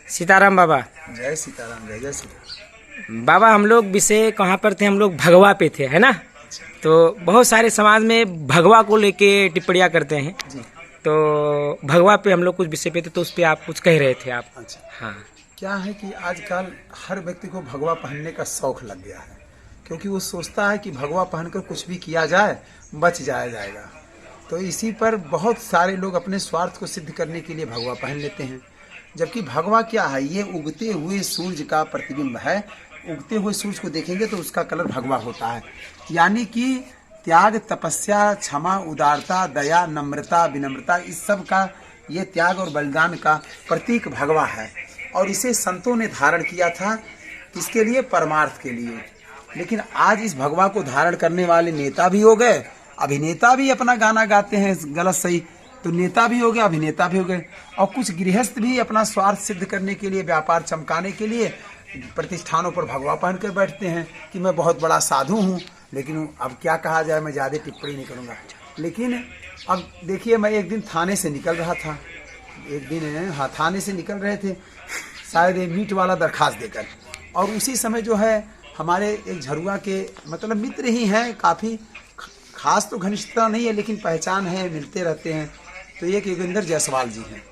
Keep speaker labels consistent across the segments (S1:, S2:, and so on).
S1: सीताराम बाबा।
S2: जय सीताराम, जय जय सीताराम।
S1: बाबा हम लोग विषय कहाँ पर थे? हम लोग भगवा पे थे, है ना? तो बहुत सारे समाज में भगवा को लेके टिप्पणियाँ करते हैं।
S2: जी।
S1: तो भगवा पे हम लोग कुछ विषय पे थे, तो उस पे आप कुछ कह रहे थे आप।
S2: अच्छा,
S1: हाँ।
S2: क्या है कि आजकल हर व्यक्ति को भगवा पहनने का शौक लग गया है, क्योंकि वो सोचता है कि भगवा पहनकर कुछ भी किया जाए बच जाएगा। तो इसी पर बहुत सारे लोग अपने स्वार्थ को सिद्ध करने के लिए भगवा पहन लेते हैं। जबकि भगवा क्या है? ये उगते हुए सूरज का प्रतिबिंब है। उगते हुए सूरज को देखेंगे तो उसका कलर भगवा होता है, यानी कि त्याग, तपस्या, क्षमा, उदारता, दया, नम्रता, विनम्रता, इस सब का ये त्याग और बलिदान का प्रतीक भगवा है। और इसे संतों ने धारण किया था, किसके लिए? परमार्थ के लिए। लेकिन आज इस भगवा को धारण करने वाले नेता भी हो गए, अभिनेता भी अपना गाना गाते हैं गलत सही, तो नेता भी हो गए, अभिनेता भी हो गए। और कुछ गृहस्थ भी अपना स्वार्थ सिद्ध करने के लिए, व्यापार चमकाने के लिए प्रतिष्ठानों पर भगवा पहन कर बैठते हैं कि मैं बहुत बड़ा साधु हूँ। लेकिन अब क्या कहा जाए, मैं ज़्यादा टिप्पणी नहीं करूँगा। लेकिन अब देखिए, मैं एक दिन थाने से निकल रहा था, थाने से निकल रहे थे शायद मीट वाला दरखास्त देकर, और उसी समय जो है हमारे एक झरुआ के मतलब मित्र ही हैं, काफ़ी खास तो घनिष्ठता नहीं है लेकिन पहचान है, मिलते रहते हैं। तो एक योगेंद्र जायसवाल जी हैं।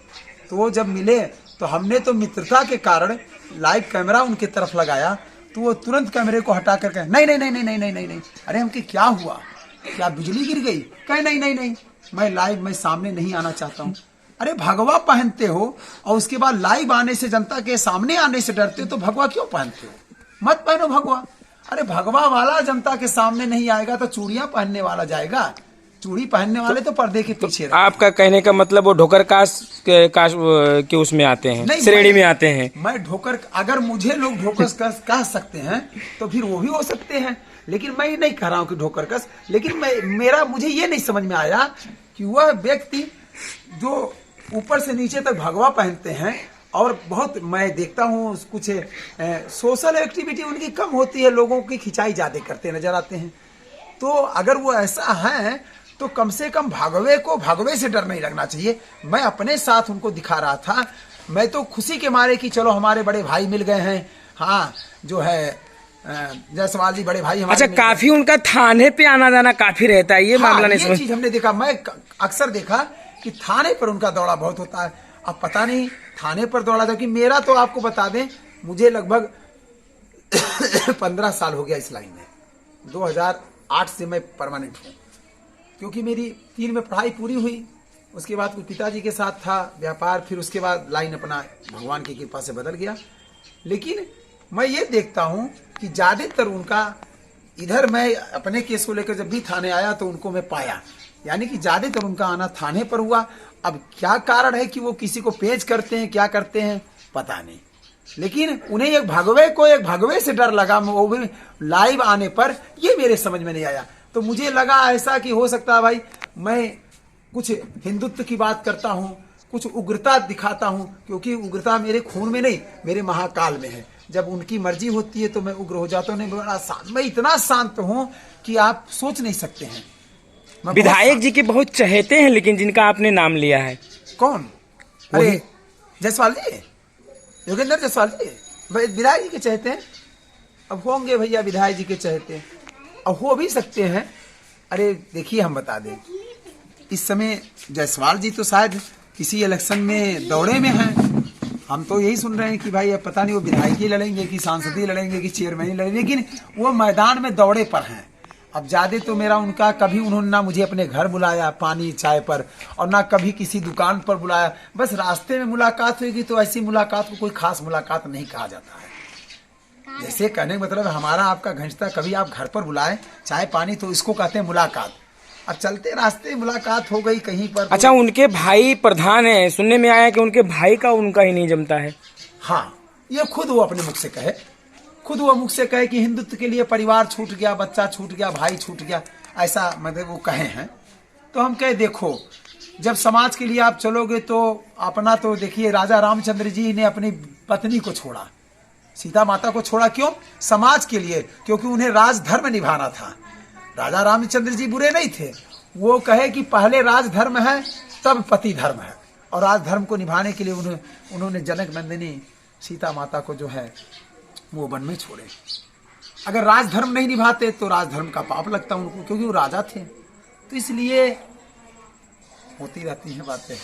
S2: तो वो जब मिले तो हमने तो मित्रता के कारण लाइव कैमरा उनके तरफ लगाया, तो वो तुरंत कैमरे को हटा कर कहे नहीं नहीं नहीं नहीं नहीं नहीं नहीं नहीं। अरे हमके क्या हुआ? क्या बिजली गिर गई? कहे नहीं नहीं नहीं, मैं सामने नहीं आना चाहता हूँ। अरे भगवा पहनते हो और उसके बाद लाइव आने से, जनता के सामने आने से डरते हो, तो भगवा क्यों पहनते हो? मत पहनो भगवा। अरे भगवा वाला जनता के सामने नहीं आएगा तो चूड़ियां पहनने वाला जाएगा। चूड़ी पहनने वाले तो पर्दे के पीछे।
S1: तो आपका कहने का मतलब वो ढोकर काश के उसमें आते हैं, श्रेणी में आते हैं।
S2: मैं ढोकर, अगर मुझे लोग ढोकर कह सकते हैं तो फिर वो भी हो सकते हैं, लेकिन मैं नहीं कह रहा हूँ कि ढोकर कस। लेकिन मुझे ये नहीं समझ में आया कि वह व्यक्ति जो ऊपर से नीचे तक भगवा पहनते हैं, और बहुत मैं देखता हूँ कुछ सोशल एक्टिविटी उनकी कम होती है, लोगों की खिंचाई ज्यादा करते नजर आते हैं। तो अगर वो ऐसा है तो कम से कम भगवे से डर नहीं लगना चाहिए। मैं अपने साथ उनको दिखा रहा था, मैं तो खुशी के मारे कि चलो हमारे बड़े भाई मिल गए हैं। हाँ, जो है जायसवाल जी बड़े भाई हमारे।
S1: अच्छा, काफी उनका थाने पे आना जाना काफी रहता है, ये मामला नहीं
S2: ये चीज हमने देखा। मैं अक्सर देखा कि थाने पर उनका दौड़ा बहुत होता है। अब पता नहीं थाने पर दौड़ा था कि मेरा तो आपको बता दें, मुझे लगभग 15 साल हो गया इस लाइन में। 2008 से मैं परमानेंट हूँ, क्योंकि मेरी 3 में पढ़ाई पूरी हुई, उसके बाद कुछ पिताजी के साथ था व्यापार, फिर उसके बाद लाइन अपना भगवान की कृपा से बदल गया। लेकिन मैं ये देखता हूँ कि ज़्यादातर उनका इधर, मैं अपने केस को लेकर जब भी थाने आया तो उनको मैं पाया, यानी कि ज़्यादातर उनका आना थाने पर हुआ। अब क्या कारण है कि वो किसी को पेश करते हैं, क्या करते हैं पता नहीं, लेकिन उन्हें एक भगवे से डर लगा, वो भी लाइव आने पर। ये मेरे समझ में नहीं आया। तो मुझे लगा ऐसा कि हो सकता है भाई मैं कुछ हिंदुत्व की बात करता हूँ, कुछ उग्रता दिखाता हूँ, क्योंकि उग्रता मेरे खून में नहीं, मेरे महाकाल में है। जब उनकी मर्जी होती है तो मैं उग्र हो जाता हूँ। मैं इतना शांत हूँ कि आप सोच नहीं सकते हैं।
S1: विधायक जी के बहुत चहेते हैं, लेकिन जिनका आपने नाम लिया है।
S2: कौन? अरे जायसवाल जी, योगेंद्र जायसवाल जी विधायक जी के चहेते हैं। अब होंगे भैया विधायक जी के चहेते हैं, अब हो भी सकते हैं। अरे देखिए, हम बता दें, इस समय जायसवाल जी तो शायद किसी इलेक्शन में दौड़े में हैं। हम तो यही सुन रहे हैं कि भाई अब पता नहीं वो विधायक ही लड़ेंगे कि सांसद ही लड़ेंगे कि चेयरमैन ही लड़ेंगे, लेकिन वो मैदान में दौड़े पर हैं। अब ज्यादा तो मेरा उनका, कभी उन्होंने ना मुझे अपने घर बुलाया पानी चाय पर, और ना कभी किसी दुकान पर बुलाया। बस रास्ते में मुलाकात हुई, तो ऐसी मुलाकात को कोई खास मुलाकात नहीं कहा जाता है। जैसे कहने का मतलब हमारा आपका घनिष्ठता, कभी आप घर पर बुलाए चाय पानी तो इसको कहते हैं मुलाकात। अब चलते रास्ते मुलाकात हो गई कहीं पर।
S1: अच्छा, उनके भाई प्रधान है, सुनने में आया कि उनके भाई का उनका ही नहीं जमता है।
S2: हाँ, ये खुद वो अपने मुख से कहे कि हिंदुत्व के लिए परिवार छूट गया, बच्चा छूट गया, भाई छूट गया, ऐसा मतलब वो कहे हैं। तो हम कहे देखो, जब समाज के लिए आप चलोगे तो अपना तो देखिए, राजा रामचंद्र जी ने अपनी पत्नी को छोड़ा, सीता माता को छोड़ा, क्यों? समाज के लिए, क्योंकि उन्हें राजधर्म निभाना था। राजा रामचंद्र जी बुरे नहीं थे, वो कहे कि पहले राजधर्म है तब पति धर्म है। और राजधर्म को निभाने के लिए उन्होंने जनक नंदिनी सीता माता को जो है वो वन में छोड़े। अगर राजधर्म नहीं निभाते तो राजधर्म का पाप लगता उनको, क्योंकि वो राजा थे। तो इसलिए होती रहती हैं बातें।